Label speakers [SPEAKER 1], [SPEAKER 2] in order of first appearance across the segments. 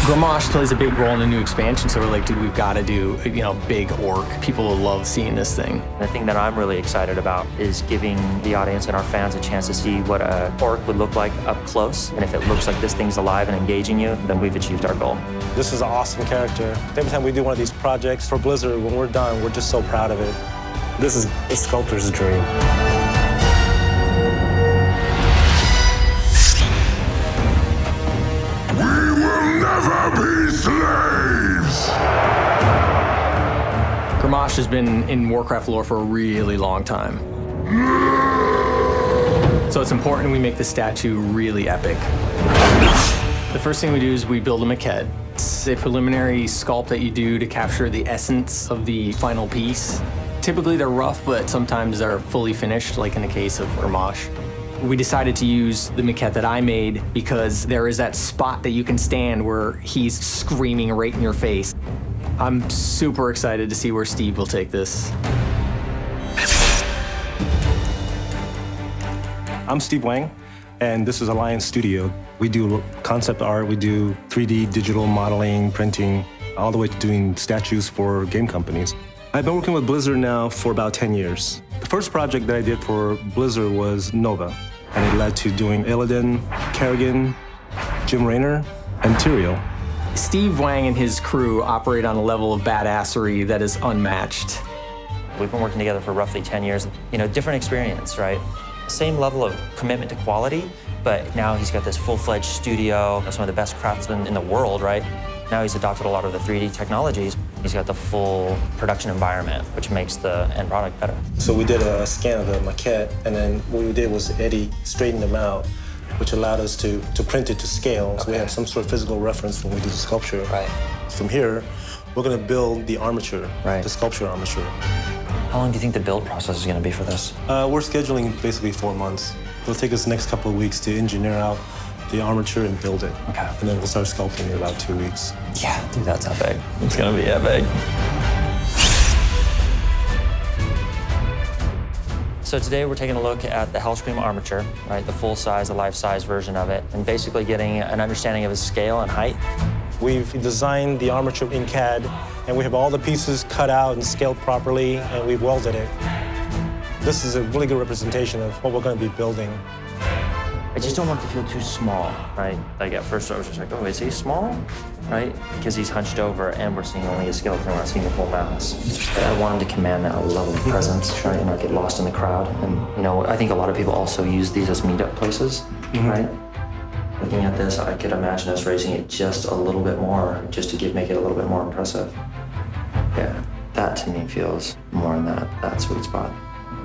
[SPEAKER 1] Grommash plays a big role in the new expansion, so we're like, dude, we've got to do, big orc. People will love seeing this thing.
[SPEAKER 2] The thing that I'm really excited about is giving the audience and our fans a chance to see what an orc would look like up close. And if it looks like this thing's alive and engaging you, then we've achieved our goal.
[SPEAKER 3] This is an awesome character. Every time we do one of these projects for Blizzard, when we're done, we're just so proud of it. This is a sculptor's dream.
[SPEAKER 1] Grommash has been in Warcraft lore for a really long time. So it's important we make the statue really epic. The first thing we do is we build a maquette. It's a preliminary sculpt that you do to capture the essence of the final piece. Typically they're rough, but sometimes they're fully finished, like in the case of Grommash. We decided to use the maquette that I made because there is that spot that you can stand where he's screaming right in your face. I'm super excited to see where Steve will take this.
[SPEAKER 3] I'm Steve Wang, and this is Alliance Studio. We do concept art, we do 3D digital modeling, printing, all the way to doing statues for game companies. I've been working with Blizzard now for about 10 years. The first project that I did for Blizzard was Nova, and it led to doing Illidan, Kerrigan, Jim Raynor, and Tyrael.
[SPEAKER 1] Steve Wang and his crew operate on a level of badassery that is unmatched.
[SPEAKER 2] We've been working together for roughly 10 years. Different experience, right? Same level of commitment to quality, but now he's got this full-fledged studio, some of the best craftsmen in the world, right? Now he's adopted a lot of the 3D technologies. He's got the full production environment, which makes the end product better.
[SPEAKER 3] So we did a scan of the maquette, and then what we did was Eddie straightened them out, which allowed us to print it to scale. So we have some sort of physical reference when we do the sculpture.
[SPEAKER 2] Right.
[SPEAKER 3] From here, we're going to build the armature,
[SPEAKER 2] right.
[SPEAKER 3] The sculpture armature.
[SPEAKER 2] How long do you think the build process is going to be for this?
[SPEAKER 3] We're scheduling basically 4 months. It'll take us the next couple of weeks to engineer out the armature and build it.
[SPEAKER 2] Okay.
[SPEAKER 3] And then we'll start sculpting in about 2 weeks.
[SPEAKER 2] Yeah, dude, that's epic. It's going to be epic. So today we're taking a look at the Hellscream armature, right? The full-size, the life-size version of it, and basically getting an understanding of its scale and height.
[SPEAKER 3] We've designed the armature in CAD, and we have all the pieces cut out and scaled properly, and we've welded it. This is a really good representation of what we're going to be building.
[SPEAKER 2] I just don't want it to feel too small, right? Like at first I was just like, oh, is he small? Right? Because he's hunched over and we're seeing only a skeleton, we're not seeing the full mass. I want him to command that level of presence, try and not get lost in the crowd. And I think a lot of people also use these as meetup places, right? Looking at this, I could imagine us raising it just a little bit more, just to make it a little bit more impressive. Yeah, that to me feels more in that sweet spot.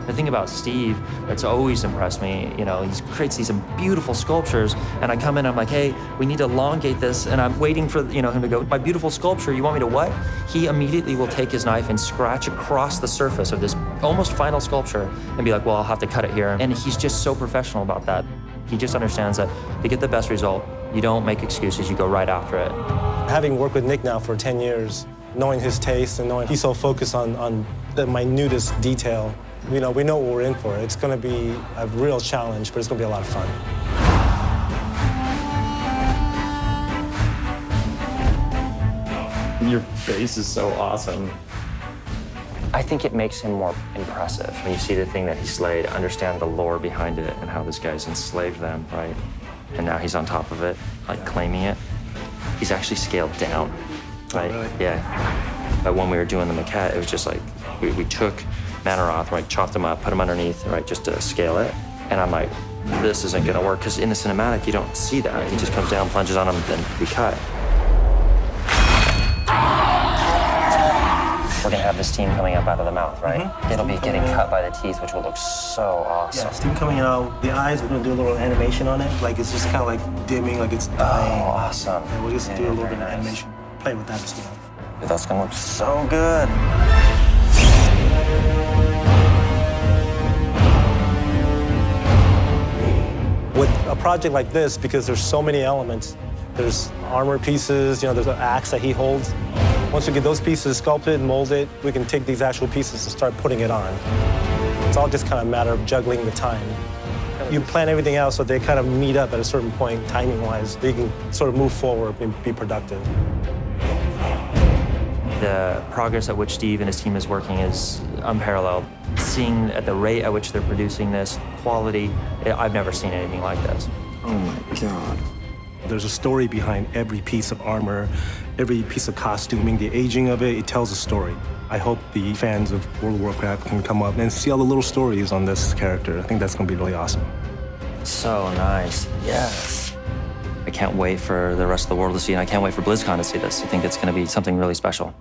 [SPEAKER 2] The thing about Steve that's always impressed me, he creates these beautiful sculptures, and I come in and I'm like, hey, we need to elongate this, and I'm waiting for him to go, my beautiful sculpture, you want me to what? He immediately will take his knife and scratch across the surface of this almost final sculpture and be like, well, I'll have to cut it here. And he's just so professional about that. He just understands that to get the best result, you don't make excuses, you go right after it. Having
[SPEAKER 3] worked with Nick now for 10 years, knowing his taste and knowing he's so focused on the minutest detail, we know what we're in for. It's going to be a real challenge, but it's going to be a lot of fun.
[SPEAKER 2] Your face is so awesome. I think it makes him more impressive. When you see the thing that he slayed, understand the lore behind it and how this guy's enslaved them, right? And now he's on top of it, like claiming it. He's actually scaled down, right?
[SPEAKER 3] Oh, really?
[SPEAKER 2] Yeah. But when we were doing the maquette, it was just like, we took Manaroth, right, chopped them up, put them underneath, right, just to scale it. And I'm like, this isn't gonna work, because in the cinematic, you don't see that. He just comes down, plunges on them, and then we cut. We're gonna have this steam coming up out of the mouth, right? Mm-hmm. It'll be getting cut by the teeth, which will look so awesome.
[SPEAKER 3] Yeah, steam coming out. The eyes, we're gonna do a little animation on it. Like, it's just kind of like dimming, like it's dying.
[SPEAKER 2] Oh, awesome.
[SPEAKER 3] And we'll just do a little bit of animation. Play with that as well.
[SPEAKER 2] Dude, that's gonna look so good.
[SPEAKER 3] With a project like this, because there's so many elements, there's armor pieces, there's an axe that he holds. Once we get those pieces sculpted, molded, we can take these actual pieces and start putting it on. It's all just kind of a matter of juggling the time. You plan everything out so they kind of meet up at a certain point, timing-wise, so you can sort of move forward and be productive.
[SPEAKER 2] The progress at which Steve and his team is working is unparalleled. Seeing at the rate at which they're producing this, quality, I've never seen anything like this.
[SPEAKER 4] Oh my God.
[SPEAKER 3] There's a story behind every piece of armor, every piece of costuming, the aging of it tells a story. I hope the fans of World of Warcraft can come up and see all the little stories on this character. I think that's going to be really awesome.
[SPEAKER 2] So nice. Yes. I can't wait for the rest of the world to see it. I can't wait for BlizzCon to see this. I think it's going to be something really special.